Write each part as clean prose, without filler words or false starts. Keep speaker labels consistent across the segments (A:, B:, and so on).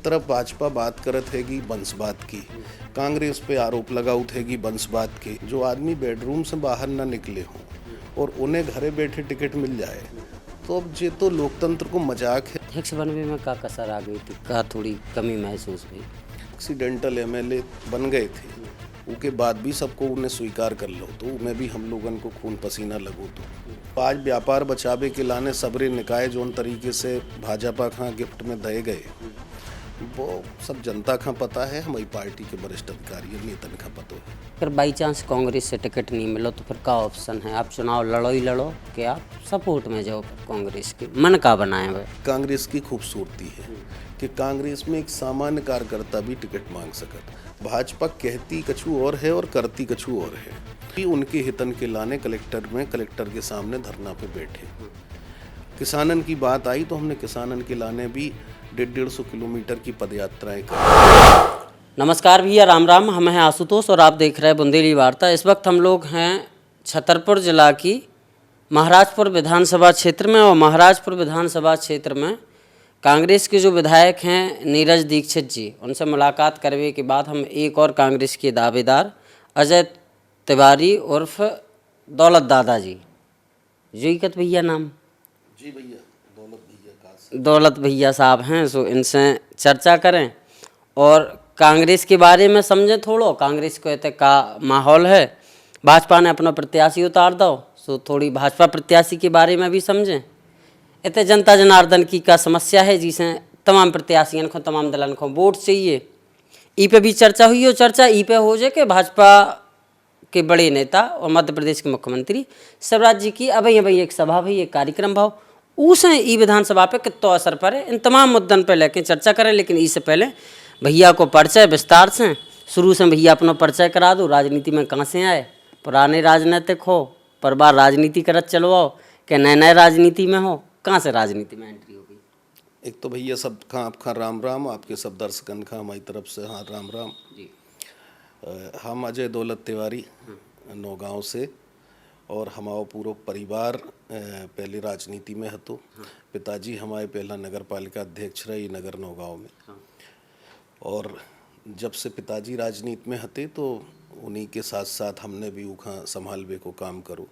A: तरफ भाजपा बात करत हैगी वंशवाद की, कांग्रेस पे आरोप लगाउत हैगी वंशवाद के। जो आदमी बेडरूम से बाहर ना निकले हों और उन्हें घरे बैठे टिकट मिल जाए तो अब ये तो लोकतंत्र को मजाक है।
B: अध्यक्ष बनने में का कसर आ गई थी, का थोड़ी कमी महसूस हुई।
A: एक्सीडेंटल एमएलए बन गए थे, उसके बाद भी सबको उन्हें स्वीकार कर लो तो उनमें भी हम लोगन को खून पसीना लगो। तो आज व्यापार बचावे के लाने सबरे निकाय जोन तरीके से भाजपा खां गिफ्ट में दे गए वो सब जनता का पता है, हमारी पार्टी के वरिष्ठ अधिकारी नेतन का पता है।
B: अगर बाई चांस कांग्रेस से टिकट नहीं मिलो तो फिर का ऑप्शन है? आप चुनाव लड़ो ही लड़ो कि आप सपोर्ट में जाओ कांग्रेस के? मन का बनाए हुए
A: कांग्रेस की खूबसूरती है कि कांग्रेस में एक सामान्य कार्यकर्ता भी टिकट मांग सकता। भाजपा कहती कछु और है और करती कछु और है। कि उनके हितन के लाने कलेक्टर के सामने धरना पे बैठे। किसानन की बात आई तो हमने किसानन के लाने भी 150 किलोमीटर की पदयात्राएं की।
B: नमस्कार भैया, राम राम। हम हैं आशुतोष और आप देख रहे हैं बुंदेली वार्ता। इस वक्त हम लोग हैं छतरपुर जिला की महाराजपुर विधानसभा क्षेत्र में, और महाराजपुर विधानसभा क्षेत्र में कांग्रेस के जो विधायक हैं नीरज दीक्षित जी, उनसे मुलाकात करने के बाद हम एक और कांग्रेस के दावेदार अजय तिवारी उर्फ दौलत दादा जी, जोईकत भैया नाम
A: जी भैया,
B: दौलत भैया साहब हैं, सो इनसे चर्चा करें और कांग्रेस के बारे में समझें। थोड़ो कांग्रेस को ऐसे का माहौल है, भाजपा ने अपना प्रत्याशी उतार दो, सो थोड़ी भाजपा प्रत्याशी के बारे में भी समझें। इतने जनता जनार्दन की का समस्या है जिसे तमाम प्रत्याशियों को, तमाम दलन को वोट चाहिए। ई पे भी चर्चा हुई हो। चर्चा ई पे हो जाए कि भाजपा के बड़े नेता और मध्य प्रदेश के मुख्यमंत्री शिवराज जी की अब एक सभा भाई, एक कार्यक्रम भाव उसे ई विधानसभा पे कितना असर पड़े, इन तमाम मुद्दों पे लेके चर्चा करें। लेकिन इससे पहले भैया को परिचय विस्तार से शुरू से भैया अपना परिचय करा दो। राजनीति में कहाँ से आए, पुराने राजनीतिक हो, पर बार राजनीति करत चलवाओ कि नए नए राजनीति में हो, कहाँ से राजनीति में एंट्री हो गई?
A: एक तो भैया सब खां आपका राम राम, आपके सब दर्शकन का हमारी तरफ से हाँ राम राम
B: जी।
A: हम अजय दौलत तिवारी नौगांव से, और हमारा पूरा परिवार पहले राजनीति में हतो। पिताजी हमारे पहला नगर पालिका अध्यक्ष रहे नगर नौगांव में, और जब से पिताजी राजनीति में हते तो उन्हीं के साथ साथ हमने भी उखा संभालवे को काम करो।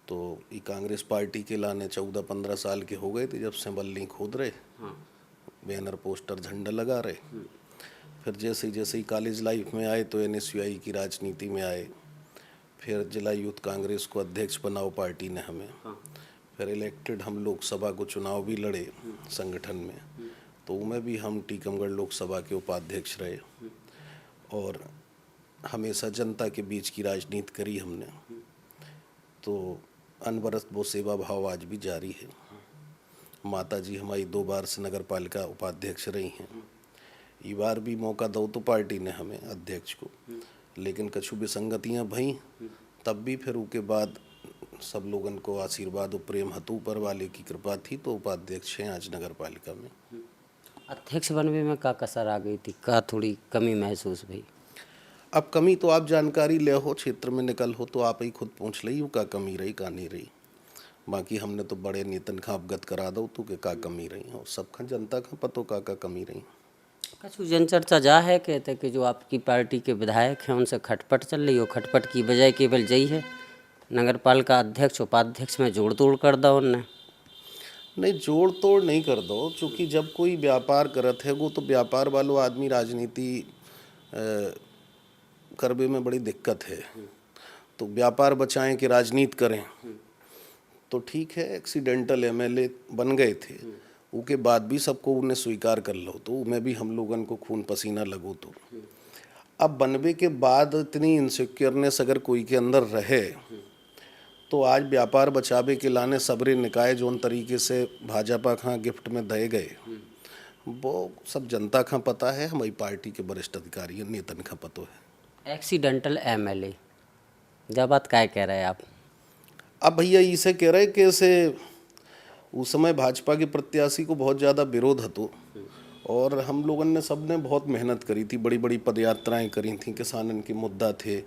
A: तो ये कांग्रेस पार्टी के लाने 14-15 साल के हो गए थे जब से बल्ली खोद रहे, बैनर पोस्टर झंडा लगा रहे। फिर जैसे जैसे ही कॉलेज लाइफ में आए तो NSUI की राजनीति में आए, फिर जिला यूथ कांग्रेस को अध्यक्ष बनाओ पार्टी ने हमें। फिर इलेक्टेड हम लोकसभा को चुनाव भी लड़े संगठन में, तो उनमें भी हम टीकमगढ़ लोकसभा के उपाध्यक्ष रहे, और हमेशा जनता के बीच की राजनीति करी हमने। तो अनवरत वो सेवा भाव आज भी जारी है। माता जी हमारी 2 बार से नगर पालिका उपाध्यक्ष रही हैं। ये बार भी मौका दो तो पार्टी ने हमें अध्यक्ष को, लेकिन कछु विसंगतियाँ भई, तब भी फिर उसके बाद सब लोगन को आशीर्वाद और प्रेम हतु ऊपर वाले की कृपा थी तो उपाध्यक्ष हैं आज नगर पालिका में।
B: अध्यक्ष बनने में का कसर आ गई थी, का थोड़ी कमी महसूस हुई?
A: अब कमी तो आप जानकारी ले हो, क्षेत्र में निकल हो तो आप ही खुद पूछ ली का कमी रही का नहीं रही। बाकी हमने तो बड़े नेतन का अवगत करा दो तो कि का कमी रही, और सबका जनता का पतो का कमी रही।
B: कछु जनचर्चा जा है कहते कि जो आपकी पार्टी के विधायक हैं उनसे खटपट चल रही हो, खटपट की बजाय केवल यही है नगर पालिका अध्यक्ष उपाध्यक्ष में जोड़ तोड़ कर दो उनने?
A: नहीं, जोड़ तोड़ नहीं कर दो, क्योंकि जब कोई व्यापार करत है वो तो व्यापार वालों आदमी राजनीति करबे में बड़ी दिक्कत है। तो व्यापार बचाएं कि राजनीति करें, तो ठीक है। एक्सीडेंटल एमएलए बन गए थे, उसके बाद भी सबको उन्हें स्वीकार कर लो तो उनमें भी हम लोगन को खून पसीना लगो। तो अब बनवे के बाद इतनी इनसिक्योरनेस अगर कोई के अंदर रहे तो आज व्यापार बचावे के लाने सबरे निकाय जोन तरीके से भाजपा खां गिफ्ट में दे गए वो सब जनता का पता है, हमारी पार्टी के वरिष्ठ अधिकारी नेतन का पता है।
B: एक्सीडेंटल एमएलए जब बात क्या कह रहे हैं आप?
A: अब भैया इसे कह रहे कि ऐसे उस समय भाजपा के प्रत्याशी को बहुत ज़्यादा विरोध हतो, और हम लोगों ने सब ने बहुत मेहनत करी थी, बड़ी बड़ी पदयात्राएं करी थी, किसानन के मुद्दा थे,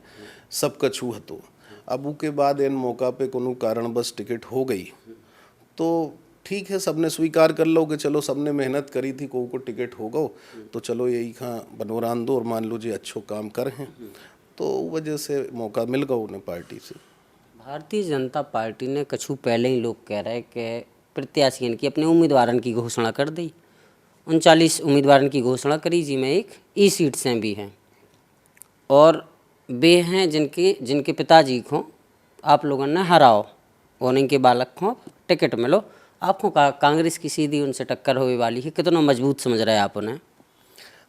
A: सब कछु हतो। अब उसके बाद इन मौका पे कोनो कारणवश टिकट हो गई तो ठीक है, सबने स्वीकार कर लो कि चलो सबने मेहनत करी थी, को टिकट हो गो तो चलो यही खां बनोरान दो और मान लो जी अच्छो काम कर हैं, तो वजह से मौका मिल गया उन्हें पार्टी से।
B: भारतीय जनता पार्टी ने कछु पहले ही लोग कह रहे कि प्रत्याशियों की अपने उम्मीदवारों की घोषणा कर दी। 39 उम्मीदवारों की घोषणा करी जी में एक ई सीट से भी हैं और वे हैं जिनके पिताजी को आप लोगों ने हराओ और इनके बालक को टिकट मिलो। आपको कांग्रेस की सीधी उनसे टक्कर होने वाली है, कितना मजबूत समझ रहे हैं आप उन्हें?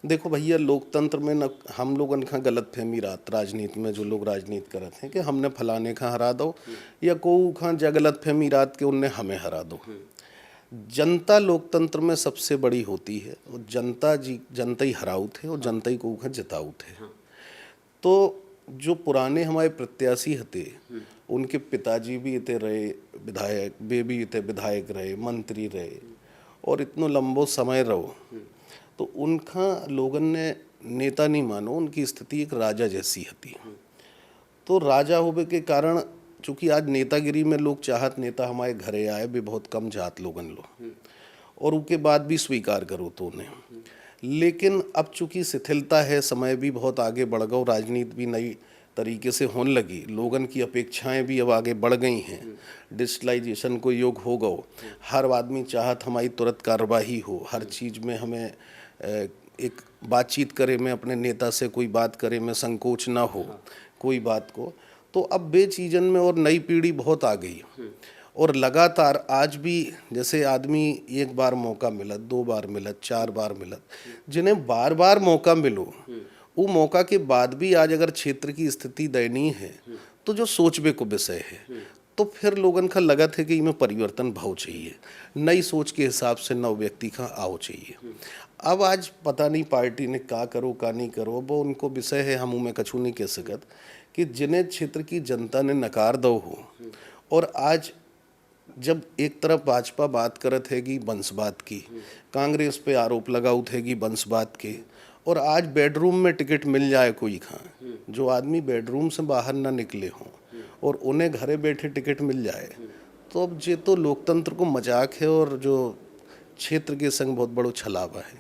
A: देखो भैया, लोकतंत्र में न हम लोगन का गलत फहमी रात राजनीति में जो लोग राजनीति करते हैं कि हमने फलाने का हरा दो या को खां जा गलत फहमी रात के उनने हमें हरा दो। जनता लोकतंत्र में सबसे बड़ी होती है और जनता ही हराऊ थे और जनता ही को खां जिताऊ थे। तो जो पुराने हमारे प्रत्याशी थे उनके पिताजी भी इतने रहे विधायक, वे भी इतने विधायक रहे, मंत्री रहे और इतना लंबो समय रहो, तो उनका लोगन ने नेता नहीं मानो, उनकी स्थिति एक राजा जैसी थी। तो राजा होने के कारण चूंकि आज नेतागिरी में लोग चाहत नेता हमारे घरे आए भी बहुत कम जात लोगन लो और उसके बाद भी स्वीकार करो तो उन्हें, लेकिन अब चूंकि शिथिलता है, समय भी बहुत आगे बढ़ गया, राजनीति भी नई तरीके से होने लगी, लोगन की अपेक्षाएं भी अब आगे बढ़ गई हैं, डिजिटलाइजेशन को युग हो गया, हर आदमी चाहत हमारी तुरंत कार्रवाई हो, हर चीज़ में हमें एक बातचीत करे में अपने नेता से कोई बात करे में संकोच ना हो कोई बात को। तो अब बे चीज़न में और नई पीढ़ी बहुत आ गई और लगातार आज भी जैसे आदमी एक बार मौका मिलत, 2 बार मिलत, 4 बार मिलत, जिन्हें बार बार मौका मिलो वो मौका के बाद भी आज अगर क्षेत्र की स्थिति दयनीय है तो जो सोचबे को विषय है, तो फिर लोगन का लगत है कि इनमें परिवर्तन भाव चाहिए, नई सोच के हिसाब से नव व्यक्ति का आओ चाहिए। अब आज पता नहीं पार्टी ने का करो का नहीं करो, वो उनको विषय है, हम में कछू नहीं कह सकत कि जिन्हें क्षेत्र की जनता ने नकार दो हो। और आज जब एक तरफ भाजपा बात करत हैगी वंशवाद की, कांग्रेस पे आरोप लगाऊ थेगी वंशवाद के, और आज बेडरूम में टिकट मिल जाए कोई खां, जो आदमी बेडरूम से बाहर ना निकले हों और उन्हें घरे बैठे टिकट मिल जाए, तो अब ये तो लोकतंत्र को मजाक है और जो क्षेत्र के संग बहुत बड़ो छलावा है।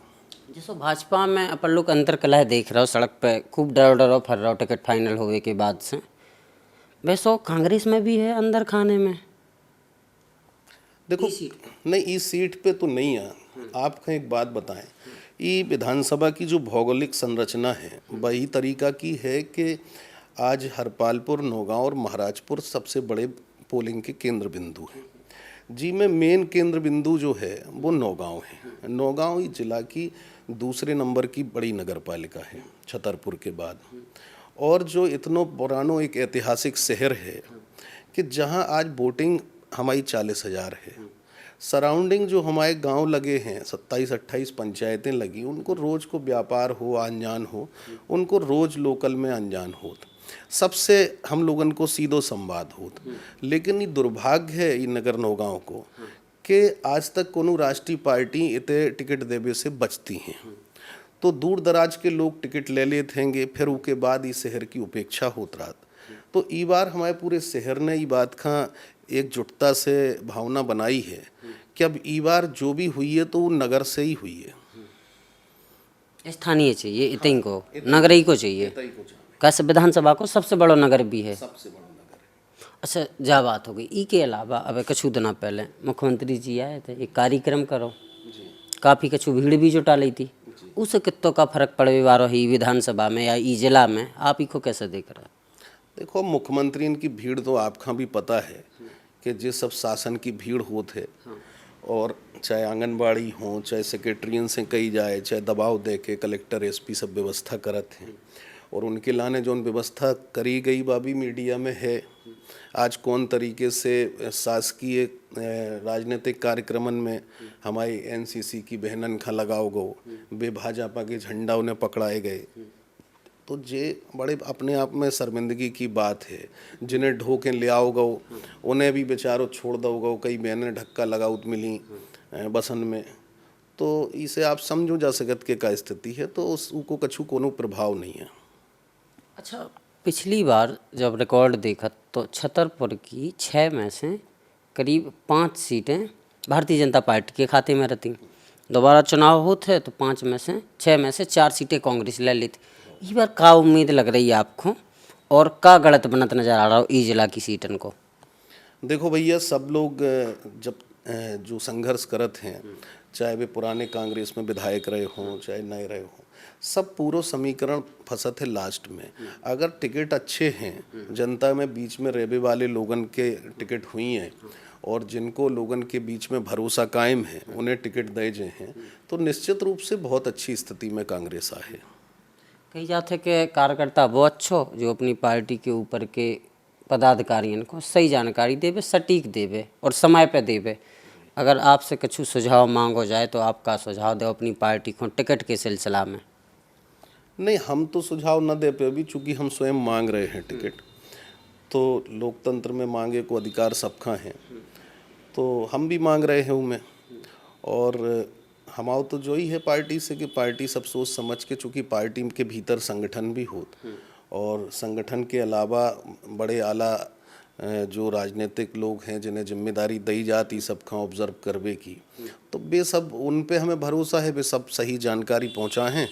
B: जैसे भाजपा में अपन लोग अंतर कलह देख रहे हो, सड़क पे खूब डरो फर रहा हो टिकट फाइनल होने के बाद से, वैसे कांग्रेस में भी है अंदर खाने में।
A: देखो नहीं, इस सीट पे तो नहीं है। आपको एक बात बताएं, ये विधानसभा की जो भौगोलिक संरचना है वही तरीका की है कि आज हरपालपुर, नौगांव और महाराजपुर सबसे बड़े पोलिंग के केंद्र बिंदु हैं। जी में मेन केंद्र बिंदु जो है वो नौगांव है। नौगांव ही जिला की दूसरे नंबर की बड़ी नगर पालिका है छतरपुर के बाद, और जो इतना पुरानो एक ऐतिहासिक शहर है कि जहां आज वोटिंग हमारी 40,000 है। सराउंडिंग जो हमारे गांव लगे हैं 27-28 पंचायतें लगी, उनको रोज़ को व्यापार हो अनजान हो, उनको रोज़ लोकल में अनजान हो, सबसे हम लोगन को सीधो संवाद हो। लेकिन ये दुर्भाग्य है ये नगर नौगांव को कि आज तक कोनो राष्ट्रीय पार्टी इतने टिकट देवे से बचती हैं। तो दूर दराज के लोग टिकट ले लेते हैंगे, फिर उसके बाद इस शहर की उपेक्षा होत रहा। तो ई बार हमारे पूरे शहर ने ई बात का एकजुटता से भावना बनाई है कि अब ई बार जो भी हुई है तो वो नगर से ही हुई है।
B: स्थानीय चाहिए, इतनी को नगर ही को चाहिए। कैसे विधानसभा को सबसे बड़ा नगर भी है,
A: सबसे बड़ा नगर है।
B: अच्छा जा बात हो गई। ई के अलावा अब कछु दिना पहले मुख्यमंत्री जी आए थे, एक कार्यक्रम करो, काफ़ी कछु भीड़ भी जुटा ली थी, उससे कितों का फर्क पड़े वारो ही विधानसभा में या ई जिला में, आप ही को कैसे देख रहे हैं?
A: देखो, मुख्यमंत्री इनकी भीड़ तो आपका भी पता है कि जिस सब शासन की भीड़ होते है, और चाहे आंगनबाड़ी हो, चाहे सेक्रेटरियन से कही जाए, चाहे दबाव दे के कलेक्टर एसपी सब व्यवस्था करत हैं, और उनके लाने जो व्यवस्था करी गई बाबी मीडिया में है। आज कौन तरीके से शासकीय राजनीतिक कार्यक्रमन में हमारी एनसीसी की बहनन खा लगाओ गो, बे भाजपा के झंडा उन्हें पकड़ाए गए, तो जे बड़े अपने आप में शर्मिंदगी की बात है। जिन्हें ढोके ले आओ गो उन्हें भी बेचारो छोड़ दो गो, कई बहनें धक्का लगाउत मिली बसन में, तो इसे आप समझो जा सकत के का स्थिति है, तो उसको कछु कोनो प्रभाव नहीं है।
B: अच्छा, पिछली बार जब रिकॉर्ड देखा तो छतरपुर की 6 में से करीब 5 सीटें भारतीय जनता पार्टी के खाते में रहती। दोबारा चुनाव होते तो 6 में से 4 सीटें कांग्रेस ले लेती। इस बार क्या उम्मीद लग रही है आपको और क्या गलत बनत नज़र आ रहा हो ई जिला की सीटन को?
A: देखो भैया, सब लोग जब जो संघर्ष करत हैं, चाहे वे पुराने कांग्रेस में विधायक रहे हों चाहे नए रहे हों, सब पूरा समीकरण फंसत है लास्ट में। अगर टिकट अच्छे हैं, जनता में बीच में रहने वाले लोगन के टिकट हुई हैं और जिनको लोगन के बीच में भरोसा कायम है उन्हें टिकट दे जे हैं, तो निश्चित रूप से बहुत अच्छी स्थिति में कांग्रेस आहे।
B: कही जाते कि कार्यकर्ता वो अच्छो जो अपनी पार्टी के ऊपर के पदाधिकारियों को सही जानकारी देवे, सटीक देवे और समय पे देवे। अगर आपसे कुछ सुझाव मांगो जाए तो आपका सुझाव दो अपनी पार्टी को टिकट के सिलसिला में?
A: नहीं, हम तो सुझाव न दे पे अभी, चूँकि हम स्वयं मांग रहे हैं टिकट। तो लोकतंत्र में मांगे को अधिकार सबका है, तो हम भी मांग रहे हैं उनमें। और हमारा तो जो ही है पार्टी से कि पार्टी सब सोच समझ के, चूँकि पार्टी के भीतर संगठन भी होत और संगठन के अलावा बड़े आला जो राजनीतिक लोग हैं जिन्हें जिम्मेदारी दी जाती सबका ऑब्जर्व करवे की, तो वे सब, उन पे हमें भरोसा है वे सब सही जानकारी पहुंचाएं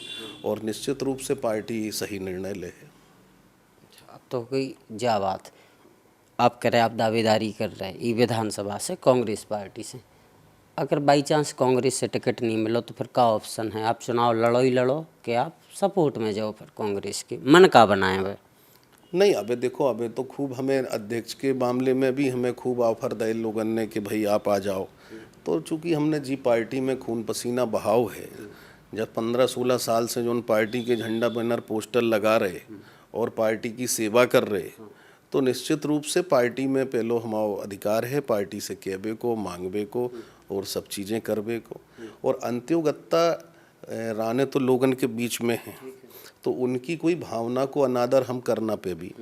A: और निश्चित रूप से पार्टी सही निर्णय ले।
B: अब तो कोई जा बात आप कह रहे, आप दावेदारी कर रहे हैं ये विधानसभा से कांग्रेस पार्टी से, अगर बाई चांस कांग्रेस से टिकट नहीं मिलो तो फिर क्या ऑप्शन है? आप चुनाव लड़ो ही लड़ो कि आप सपोर्ट में जाओ फिर कांग्रेस के? मन का बनाए हुए?
A: नहीं, अबे देखो, अबे तो खूब हमें अध्यक्ष के मामले में भी हमें खूब ऑफर दे लोगन ने कि भाई आप आ जाओ। तो चूँकि हमने जी पार्टी में खून पसीना बहाव है, जब 15-16 साल से जो उन पार्टी के झंडा बैनर पोस्टर लगा रहे और पार्टी की सेवा कर रहे, तो निश्चित रूप से पार्टी में पहलो हमारा अधिकार है पार्टी से कहबे को, मांगबे को और सब चीज़ें करबे को। और अंत्योगत्ता राने तो लोगन के बीच में हैं, तो उनकी कोई भावना को अनादर हम करना पे भी।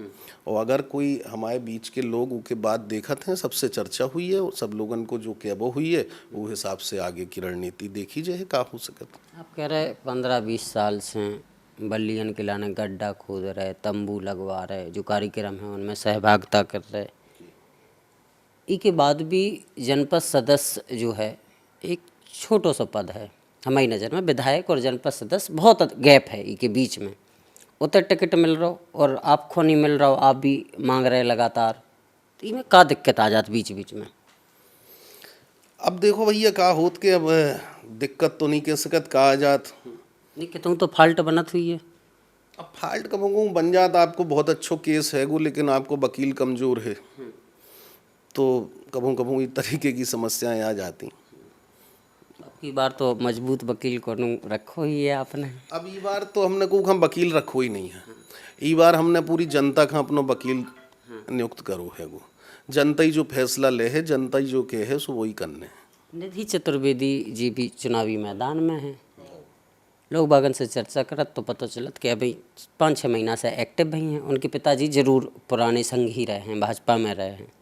A: और अगर कोई हमारे बीच के लोग उनके बाद देखत हैं, सबसे चर्चा हुई है और सब लोगन को जो कहबो हुई है वो हिसाब से आगे की रणनीति देखी जाए का हो सकत।
B: आप कह रहे 15-20 साल से बल्लियन किला ने गड्ढा खोद रहे, तंबू लगवा रहे, जो कार्यक्रम है उनमें सहभागिता कर रहे, इसके बाद भी जनपद सदस्य जो है एक छोटो सा पद है हमारी नज़र में। विधायक और जनपद सदस्य बहुत गैप है इसके बीच में। उतर टिकट मिल रहा हो और आपको नहीं मिल रहा हो, आप भी मांग रहे लगातार, तो इसमें क्या दिक्कत आ जाती बीच बीच में?
A: अब देखो भैया, का होत के अब दिक्कत तो नहीं कह सकत का आ जात।
B: नहीं कहता हूँ तो फाल्ट बनत हुई है।
A: अब फाल्ट कहूँ बन जात, आपको बहुत अच्छो केस है गो, लेकिन आपको वकील कमज़ोर है, तो कभू कभू इस तरीके की समस्याएं आ जाती।
B: अब की बार तो मजबूत वकील को रखो ही है आपने।
A: अब ई बार तो हमने को हम वकील रखो ही नहीं है, ई बार हमने पूरी जनता का अपनो वकील नियुक्त करो है गो। जनता ही जो फैसला ले है, जनता ही जो कहे है सो वही करने।
B: निधि चतुर्वेदी जी भी चुनावी मैदान में हैं, लोग बागन से चर्चा करत तो पता चलत कि अभी 5-6 महीना से एक्टिव भी हैं। उनके पिताजी जरूर पुराने संघ ही रहे हैं, भाजपा में रहे हैं।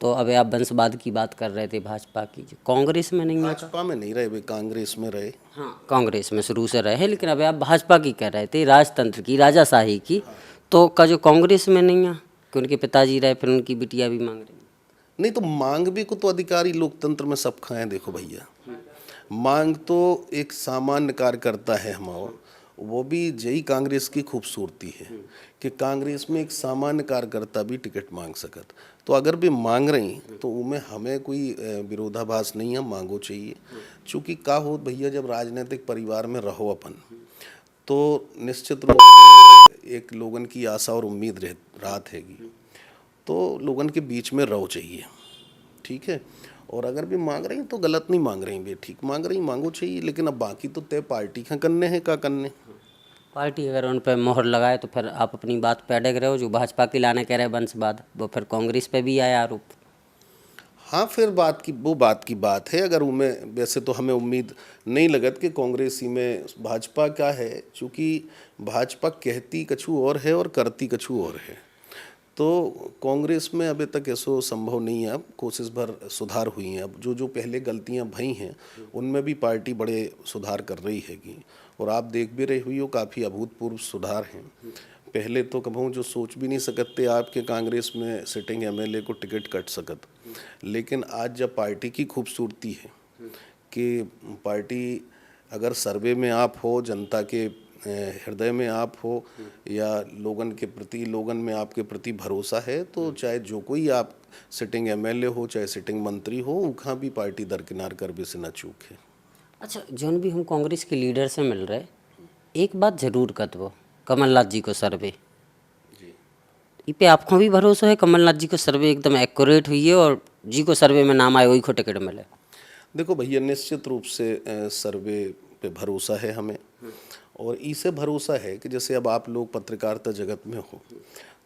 B: तो अब आप वंशवाद की बात कर रहे थे भाजपा की, जो कांग्रेस में नहीं है।
A: भाजपा में नहीं रहे वे, कांग्रेस में रहे।
B: हाँ, कांग्रेस में शुरू से रहे, लेकिन अब आप भाजपा की कह रहे थे, राजतंत्र की, राजाशाही की। तो का जो कांग्रेस में नहीं है कि उनके पिताजी रहे, फिर उनकी बिटिया भी मांग रही?
A: नहीं, तो मांग भी को तो अधिकारी लोकतंत्र में सब खाएं। देखो भैया, मांग तो एक सामान्य कार्यकर्ता है हमारा, वो भी यही कांग्रेस की खूबसूरती है कि कांग्रेस में एक सामान्य कार्यकर्ता भी टिकट मांग सकत। तो अगर भी मांग रही तो उनमें हमें कोई विरोधाभास नहीं है, मांगो चाहिए। चूँकि का हो भैया, जब राजनीतिक परिवार में रहो अपन, तो निश्चित रूप से एक लोगन की आशा और उम्मीद रात हैगी, तो लोगन के बीच में रहो चाहिए, ठीक है। और अगर भी मांग रही तो गलत नहीं मांग रही, भी ठीक मांग रही, मांगो चाहिए। लेकिन अब बाकी तो तय पार्टी का करने हैं, का करने।
B: पार्टी अगर उन पर मोहर लगाए तो फिर आप अपनी बात पे अड़े रहे हो, जो भाजपा की लाने कह रहे वंशवाद, वो फिर कांग्रेस पे भी आया आरोप।
A: हाँ, फिर बात की बात है। अगर उनमें वैसे तो हमें उम्मीद नहीं लगत कि कांग्रेसी में भाजपा का है, चूँकि भाजपा कहती कछु और है और करती कछु और है। तो कांग्रेस में अभी तक ऐसा संभव नहीं है। अब कोशिश भर सुधार हुई हैं, अब जो पहले गलतियां भई हैं उनमें भी पार्टी बड़े सुधार कर रही हैगी। और आप देख भी रही हुई हो, काफ़ी अभूतपूर्व सुधार हैं। पहले तो कभी जो सोच भी नहीं सकते आपके कांग्रेस में सिटिंग एमएलए को टिकट कट सकत, लेकिन आज जब पार्टी की खूबसूरती है कि पार्टी अगर सर्वे में आप हो, जनता के हृदय में आप हो, या लोगन में आपके प्रति भरोसा है, तो चाहे जो कोई आप सिटिंग एमएलए हो, चाहे सिटिंग मंत्री हो, उखा भी पार्टी दरकिनार कर भी से न चूक है।
B: अच्छा, जोन भी हम कांग्रेस के लीडर से मिल रहे, एक बात जरूर कतबो, कमलनाथ जी को सर्वे ई पे आपको भी भरोसा है? कमलनाथ जी को सर्वे एकदम एक्यूरेट हुई है और जी को सर्वे में नाम आए वही को टिकट मिले?
A: देखो भैया, निश्चित रूप से सर्वे पे भरोसा है हमें, और इसे भरोसा है कि जैसे अब आप लोग पत्रकारिता जगत में हो,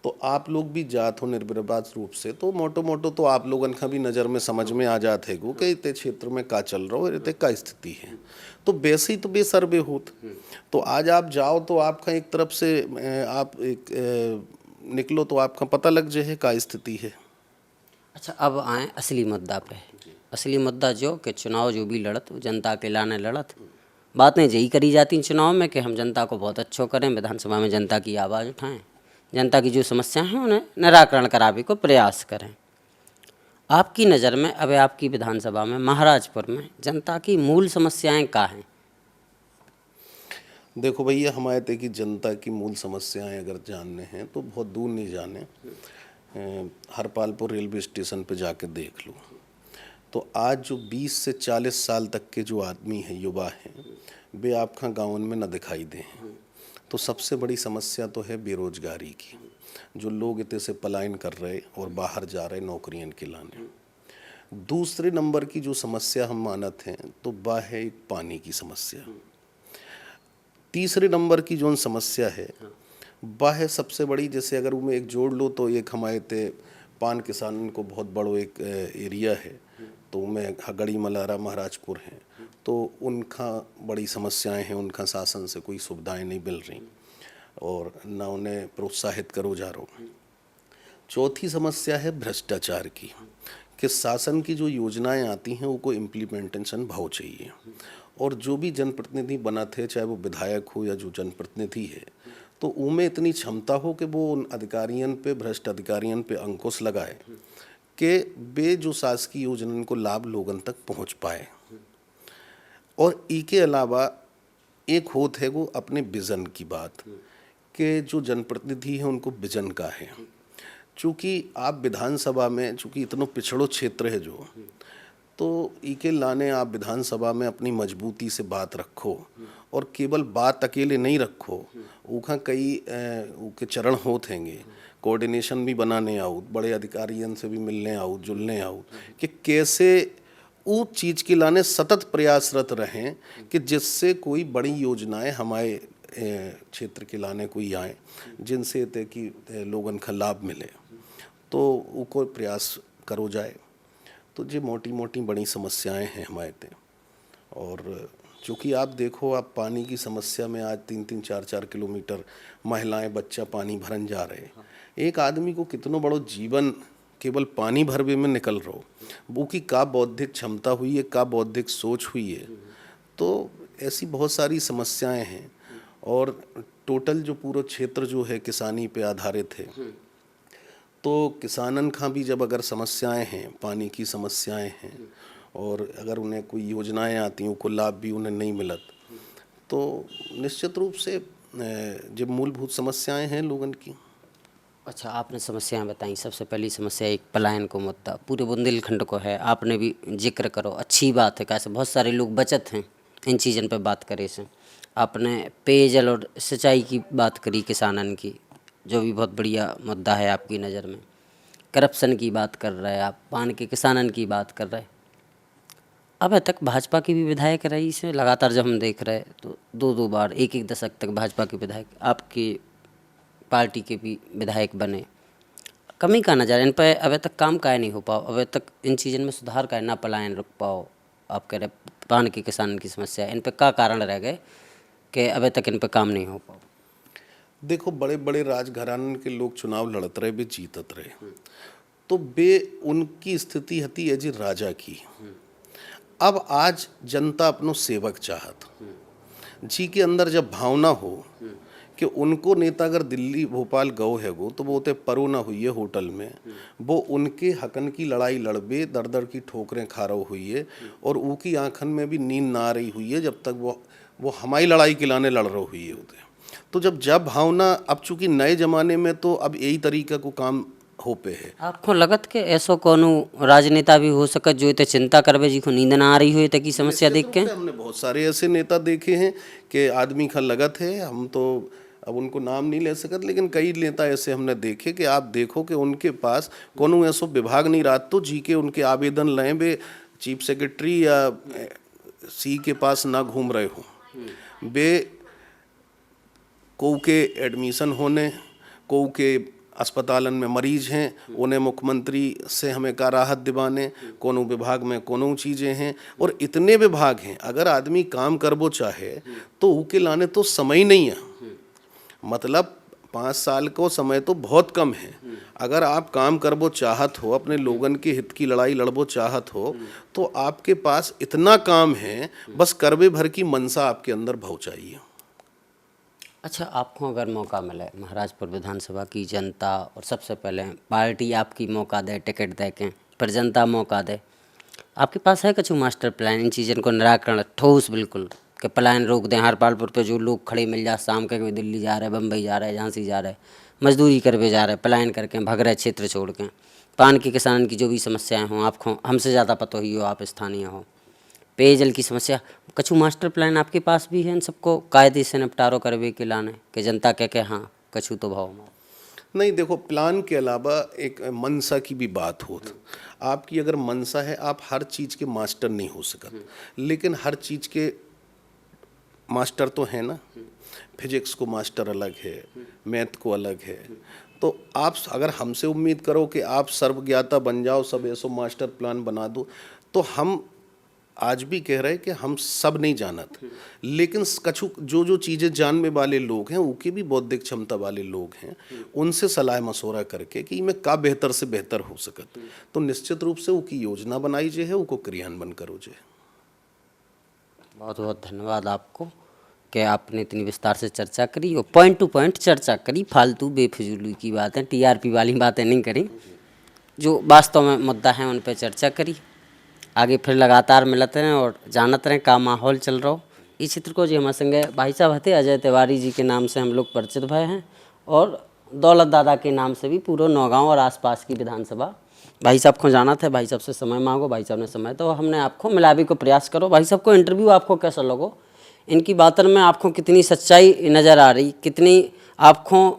A: तो आप लोग भी जात हो निर्विवाद रूप से, तो मोटो मोटो तो आप लोगन का भी नज़र में समझ में आ जात है गो कि इतने क्षेत्र में का चल रहा हो, इतने का स्थिति है। तो वैसे ही तो बेसर्वे होत, तो आज आप जाओ तो आपका एक तरफ से आप एक निकलो तो आपका पता लग जाए का स्थिति है।
B: अच्छा, अब आए असली मुद्दा पे। असली मुद्दा जो कि चुनाव जो भी लड़त, वो जनता के लाने लड़त, बातें यही करी जाती हैं चुनाव में कि हम जनता को बहुत अच्छो करें, विधानसभा में जनता की आवाज़ उठाएं, जनता की जो समस्याएं हैं उन्हें निराकरण कराने को प्रयास करें। आपकी नज़र में अब आपकी विधानसभा में महाराजपुर में जनता की मूल समस्याएं क्या हैं?
A: देखो भैया, हमारे तक की जनता की मूल समस्याएं अगर जानने हैं तो बहुत दूर नहीं जाने, हरपालपुर रेलवे स्टेशन पे जाके देख लो, तो आज जो 20 से 40 साल तक के जो आदमी हैं, युवा हैं, वे आपका गाँव में न दिखाई दें। तो सबसे बड़ी समस्या तो है बेरोजगारी की, जो लोग इतने से पलायन कर रहे और बाहर जा रहे नौकरियां के लाने। दूसरे नंबर की जो समस्या हम मानत हैं तो वह है एक पानी की समस्या। तीसरे नंबर की जो समस्या है वह है सबसे बड़ी, जैसे अगर उनमें एक जोड़ लो तो एक हमारे ते पान किसान को बहुत बड़ो एक एरिया है, तो उनमें हगड़ी मलारा महाराजपुर हैं, तो उनका बड़ी समस्याएं हैं, उनका शासन से कोई सुविधाएं नहीं मिल रही और ना उन्हें प्रोत्साहित करो जा रहा। चौथी समस्या है भ्रष्टाचार की, कि शासन की जो योजनाएं आती हैं उनको इम्प्लीमेंटेशन भाव चाहिए, और जो भी जनप्रतिनिधि बना थे, चाहे वो विधायक हो या जो जनप्रतिनिधि है, तो उनमें इतनी क्षमता हो कि वो उन अधिकारियों पे, भ्रष्ट अधिकारियों पे अंकुश लगाए कि वे जो शासकीय योजना को लाभ लोगों तक पहुंच पाए। और इसके अलावा एक होत है वो अपने विज़न की बात, कि जो जनप्रतिनिधि हैं उनको विज़न का है। चूँकि आप विधानसभा में, चूँकि इतना पिछड़ो क्षेत्र है जो, तो इके लाने आप विधानसभा में अपनी मजबूती से बात रखो, और केवल बात अकेले नहीं रखो, उखा कई उके चरण होते हैंगे, कोऑर्डिनेशन भी बनाने आओ, बड़े अधिकारियों से भी मिलने आओ, जुलने आओ, कि कैसे उस चीज़ के लाने सतत प्रयासरत रहें कि जिससे कोई बड़ी योजनाएं हमारे क्षेत्र के लाने कोई आए, जिनसे ते कि लोगन का लाभ मिले, तो उनको प्रयास करो जाए। तो ये मोटी मोटी बड़ी समस्याएं हैं हमारे ते। और चूँकि आप देखो, आप पानी की समस्या में आज 3-3, 4-4 किलोमीटर महिलाएं, बच्चा पानी भरन जा रहे हैं। एक आदमी को कितनो बड़ो जीवन केवल पानी भरवे में निकल रहा हो, वो की का बौद्धिक क्षमता हुई है, का बौद्धिक सोच हुई है। तो ऐसी बहुत सारी समस्याएं हैं, और टोटल जो पूरा क्षेत्र जो है किसानी पे आधारित है, तो किसानन का भी जब अगर समस्याएं हैं, पानी की समस्याएं हैं, और अगर उन्हें कोई योजनाएं आती हैं, उनको लाभ भी उन्हें नहीं मिलत, तो निश्चित रूप से जब मूलभूत समस्याएं हैं लोगन की।
B: अच्छा, आपने समस्याएं बताई। सबसे पहली समस्या एक पलायन को मुद्दा पूरे बुंदेलखंड को है, आपने भी जिक्र करो, अच्छी बात है, कैसे बहुत सारे लोग बचत हैं इन चीज़ों पे बात करे से। आपने पेयजल और सिंचाई की बात करी, किसानन की, जो भी बहुत बढ़िया मुद्दा है आपकी नज़र में। करप्शन की बात कर रहे हैं आप, पान के किसानन की बात कर रहे हैं। अब तक भाजपा की भी विधायक रही से लगातार जब हम देख रहे हैं, तो 2-2 बार, 1-1 दशक तक भाजपा के विधायक आपकी पार्टी के भी विधायक बने। कमी का नज़र इन पर अब तक काम काहे नहीं हो पाओ, अब तक इन चीज़ों में सुधार का ना पलायन रुक पाओ। आप कह रहे पान के किसान की समस्या, इन पर क्या कारण रह गए कि अब तक इन पर काम नहीं हो पाओ?
A: देखो, बड़े बड़े राजघराने के लोग चुनाव लड़त रहे, वे जीतत रहे, तो वे उनकी स्थिति हती है जी राजा की। अब आज जनता अपनो सेवक चाहत, जी के अंदर जब भावना हो कि उनको नेता अगर दिल्ली भोपाल गओ है गो तो वो ते परो ना हुई है होटल में, वो उनके हकन की लड़ाई लड़बे, दर दर की ठोकरें खा रहो हुई है और उनकी आंखन में भी नींद ना आ रही हुई है जब तक वो हमारी लड़ाई किलाने लड़ रहे हुई है होते। तो जब भावना अब चूंकि नए जमाने में तो अब यही तरीका को काम हो पे है।
B: आपको लगत के ऐसो कोनो राजनेता भी हो सकत जो इतने चिंता करवे जी को नींद ना आ रही हो तक की समस्या देख के?
A: हमने बहुत सारे ऐसे नेता देखे हैं कि आदमी का लगत है, हम तो अब उनको नाम नहीं ले सकते, लेकिन कई नेता ऐसे हमने देखे कि आप देखो कि उनके पास कोनो ऐसो विभाग नहीं रहा तो जी के उनके आवेदन लें वे चीफ सेक्रेटरी या सी के पास ना घूम रहे हो। वे को के एडमिशन होने, को के अस्पतालन में मरीज हैं उन्हें मुख्यमंत्री से हमें का राहत दिवाने, कोनो विभाग में कोनो चीज़ें हैं और इतने विभाग हैं, अगर आदमी काम करबो चाहे तो उके लाने तो समय नहीं है। मतलब 5 साल को समय तो बहुत कम है। अगर आप काम करबो चाहत हो, अपने लोगन के हित की लड़ाई लड़बो चाहत हो तो आपके पास इतना काम है, बस करबे भर की मनसा आपके अंदर भाव चाहिए।
B: अच्छा, आपको अगर मौका मिले महाराजपुर विधानसभा की जनता और सबसे पहले पार्टी आपकी मौका दे, टिकट दे के पर जनता मौका दे, आपके पास है कुछ मास्टर प्लान इन चीज़ों को निराकरण ठोस बिल्कुल कि पलायन रोक दें? हरपालपुर पे जो लोग खड़े मिल जाए शाम के, कोई दिल्ली जा रहे, बम्बई जा रहे, झांसी जा रहे, मजदूरी करके जा रहे, पलायन करके भग रहे क्षेत्र छोड़ के, पान के किसान की जो भी समस्याएं हों, आपको हमसे ज़्यादा पता ही हो, आप स्थानीय हो, पेयजल की समस्या, कछु मास्टर प्लान आपके पास भी है इन सबको कायदे से निपटारो करवे के लाने कि जनता कह हाँ कछु तो भाव में?
A: नहीं, देखो, प्लान के अलावा एक मनसा की भी बात हो। आपकी अगर मनसा है, आप हर चीज़ के मास्टर नहीं हो सकते, लेकिन हर चीज़ के मास्टर तो है ना। फिजिक्स को मास्टर अलग है, मैथ को अलग है। तो आप अगर हमसे उम्मीद करो कि आप सर्वज्ञाता बन जाओ, सब ऐसो मास्टर प्लान बना दो, तो हम आज भी कह रहे हैं कि हम सब नहीं जानत, लेकिन कछु जो चीज़ें जानने वाले लोग हैं, उनकी भी बौद्धिक क्षमता वाले लोग हैं, उनसे सलाह मशवरा करके कि इनमें का बेहतर से बेहतर हो सकत, तो निश्चित रूप से उनकी योजना बनाई जे है, उनको क्रियान्वयन करो जे।
B: बहुत बहुत धन्यवाद आपको कि आपने इतनी विस्तार से चर्चा करी और पॉइंट टू पॉइंट चर्चा करी, फालतू बेफिजूली की बातें, टीआरपी वाली बातें नहीं करी, जो वास्तव में मुद्दा है उन पर चर्चा करी। आगे फिर लगातार मिलते रहें और जानते रहें का माहौल चल रहा हो इस चित्र को। जी हमारे संगे भाई साहब हते अजय तिवारी जी के नाम से हम लोग परिचित भय हैं और दौलत दादा के नाम से भी पूरे नौगांव और आसपास की विधानसभा भाई साहब को जाना था। भाई साहब से समय मांगो, भाई साहब ने समय तो हमने आपको मिलावी को प्रयास करो। भाई साहब को इंटरव्यू आपको कैसा लगो, इनकी बातों में आपको कितनी सच्चाई नज़र आ रही, कितनी आपको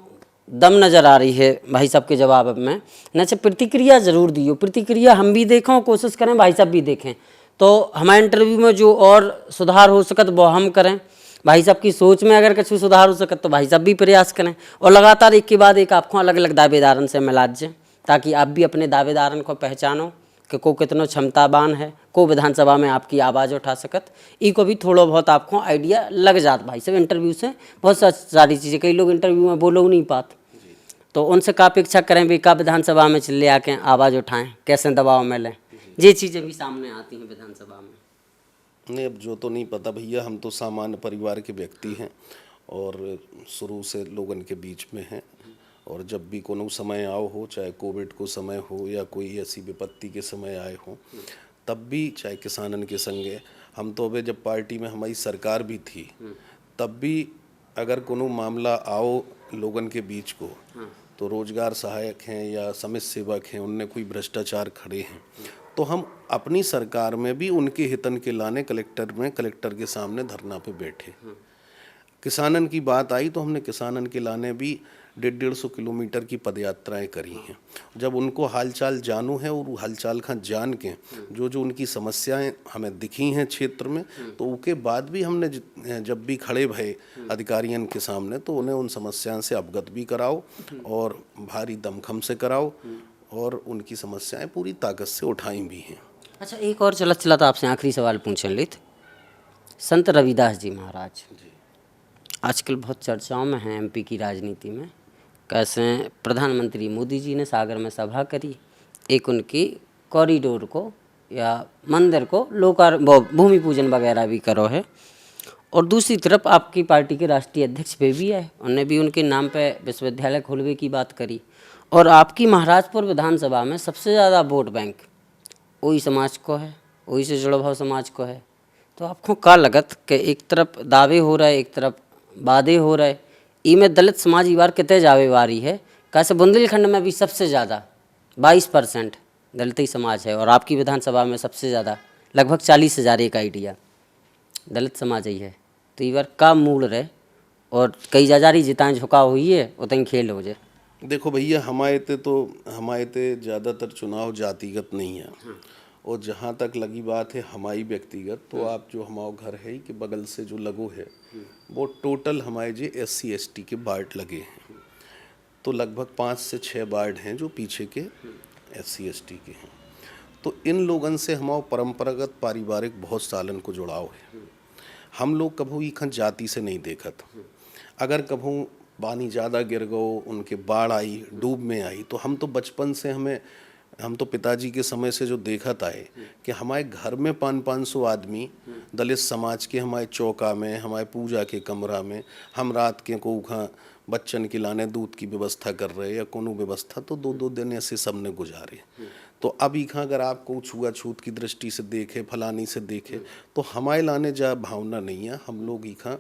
B: दम नज़र आ रही है भाई साहब के जवाब में? न से प्रतिक्रिया ज़रूर दियो, प्रतिक्रिया हम भी देखें, कोशिश करें भाई साहब भी देखें, तो हमारे इंटरव्यू में जो और सुधार हो सकत वो हम करें। भाई साहब की सोच में अगर कुछ सुधार हो सकत तो भाई साहब भी प्रयास करें और लगातार एक के बाद एक आपको अलग अलग दावेदारन से मिलाज जाए, ताकि आप भी अपने दावेदारन को पहचानो कि को कितना क्षमतावान है, को विधानसभा में आपकी आवाज़ उठा सकत, ई को भी थोड़ा बहुत आपको आइडिया लग जात। भाई साहब इंटरव्यू से बहुत सारी चीज़ें, कई लोग इंटरव्यू में बोलो नहीं पाते, तो उनसे का अपेक्षा करें भी का विधानसभा में चिल्ले आके आवाज़ उठाएं, कैसे दबाव में लें, ये चीज़ें भी सामने आती हैं विधानसभा में।
A: नहीं, अब जो तो नहीं पता भैया, हम तो सामान्य परिवार के व्यक्ति हैं और शुरू से लोगन के बीच में हैं, और जब भी कोनो समय आओ हो, चाहे कोविड को समय हो या कोई ऐसी विपत्ति के समय आए हो, तब भी चाहे किसानन के संगे हम तो अबे जब पार्टी में हमारी सरकार भी थी तब भी अगर कोनो मामला आओ लोगन के बीच को, तो रोजगार सहायक हैं या समाज सेवक हैं, उनने कोई भ्रष्टाचार खड़े हैं, तो हम अपनी सरकार में भी उनके हितन के लाने कलेक्टर के सामने धरना पे बैठे। किसानन की बात आई तो हमने किसानन के लाने भी 150 किलोमीटर की पदयात्राएं करी हैं। जब उनको हालचाल जानू है और हालचाल का जान के जो उनकी समस्याएं हमें दिखी हैं क्षेत्र में, तो उसके बाद भी हमने जब भी खड़े भये अधिकारियों के सामने, तो उन्हें उन समस्याओं से अवगत भी कराओ और भारी दमखम से कराओ और उनकी समस्याएं पूरी ताकत से उठाई भी हैं।
B: अच्छा, एक और चलत आपसे आखिरी सवाल पूछने लित, संत रविदास जी महाराज आजकल बहुत चर्चाओं में हैं एमपी की राजनीति में। कैसे प्रधानमंत्री मोदी जी ने सागर में सभा करी, एक उनकी कॉरिडोर को या मंदिर को भूमि पूजन वगैरह भी करो है, और दूसरी तरफ आपकी पार्टी के राष्ट्रीय अध्यक्ष पे भी है, उन्होंने भी उनके नाम पे विश्वविद्यालय खोलने की बात करी। और आपकी महाराजपुर विधानसभा में सबसे ज़्यादा वोट बैंक वही समाज को है, वही से जुड़ा भाव समाज को है। तो आपको क्या लगत कि एक तरफ दावे हो रहे, एक तरफ वादे हो रहे, इमें दलित समाज ई बार कितने जावेवारी है? कैसे बुंदेलखंड में भी सबसे ज़्यादा 22% दलित समाज है और आपकी विधानसभा में सबसे ज़्यादा लगभग 40,000 एक आइडिया दलित समाज ही है। तो ई बार का मूल रहे और कई जाजारी जिताएं झुकाव हुई है उतनी खेल हो जाए।
A: देखो भैया, हमारे ते ज़्यादातर चुनाव जातिगत नहीं है। और जहाँ तक लगी बात है हमारी व्यक्तिगत, तो आप जो हमारा घर है कि बगल से जो लगो है वो टोटल हमारे जो SC ST के वार्ड लगे हैं। तो लगभग 5 से 6 वार्ड हैं जो पीछे के SC ST के हैं। तो इन लोगन से हमारा परंपरागत पारिवारिक बहुत सालन को जुड़ाव है। हम लोग कभू इखन जाति से नहीं देखत। अगर कभू पानी ज़्यादा गिर गो, उनके बाढ़ आई, डूब में आई, तो हम तो बचपन से हम तो पिताजी के समय से जो देखत आए कि हमारे घर में 500-500 आदमी दलित समाज के हमारे चौका में, हमारे पूजा के कमरा में, हम रात के को वहाँ बच्चन के लाने दूध की व्यवस्था कर रहे या कोनो व्यवस्था, तो 2-2 दिन ऐसे सब ने गुजारे। तो अब इखा अगर आपको छुआछूत की दृष्टि से देखे, फलानी से देखे, तो हमारे लाने जा भावना नहीं है। हम लोग इखा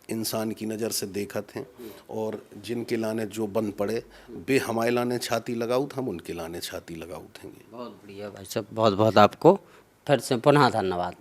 A: इंसान की नज़र से देखत हैं और जिनके लाने जो बन पड़े वे हमारे लाने छाती लगाऊत, हम उनके लाने छाती लगाऊत हैं।
B: बहुत बढ़िया भाई साहब, बहुत बहुत आपको फिर से पुनः धन्यवाद।